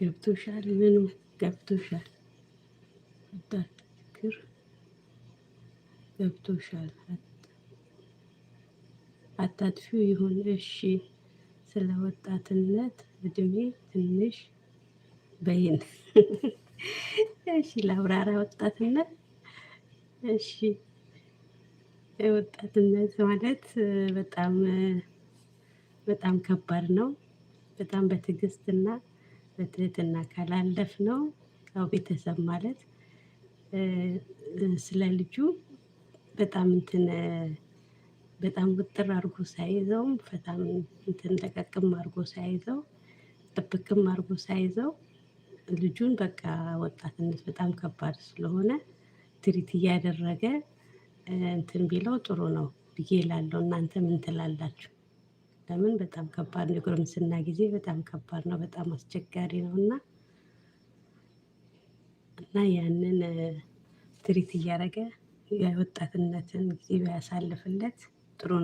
ገብቶሻል? ምኑ ገብቶሻል? አታክር ገብቶሻል? አታጥፊው ይሁን እሺ። ስለ ወጣትነት እድሜ ትንሽ በይን። እሺ ለአብራራ ወጣትነት። እሺ ወጣትነት ማለት በጣም በጣም ከባድ ነው። በጣም በትዕግስትና በትህትና ካላለፍነው ያው ቤተሰብ ማለት ስለ ልጁ በጣም በጣም ውጥር አድርጎ ሳይዘውም ፈታም እንትን ለቀቅም አድርጎ ሳይዘው ጥብቅም አድርጎ ሳይዘው ልጁን በቃ ወጣትነት በጣም ከባድ ስለሆነ ትሪት እያደረገ እንትን ቢለው ጥሩ ነው ብዬ እላለሁ። እናንተ ምን ትላላችሁ? ለምን በጣም ከባድ ነው። የጉርምስና ጊዜ በጣም ከባድ ነው። በጣም አስቸጋሪ ነው እና ያንን ትሪት እያደረገ የወጣትነትን ጊዜ ቢያሳልፍለት ጥሩ ነው።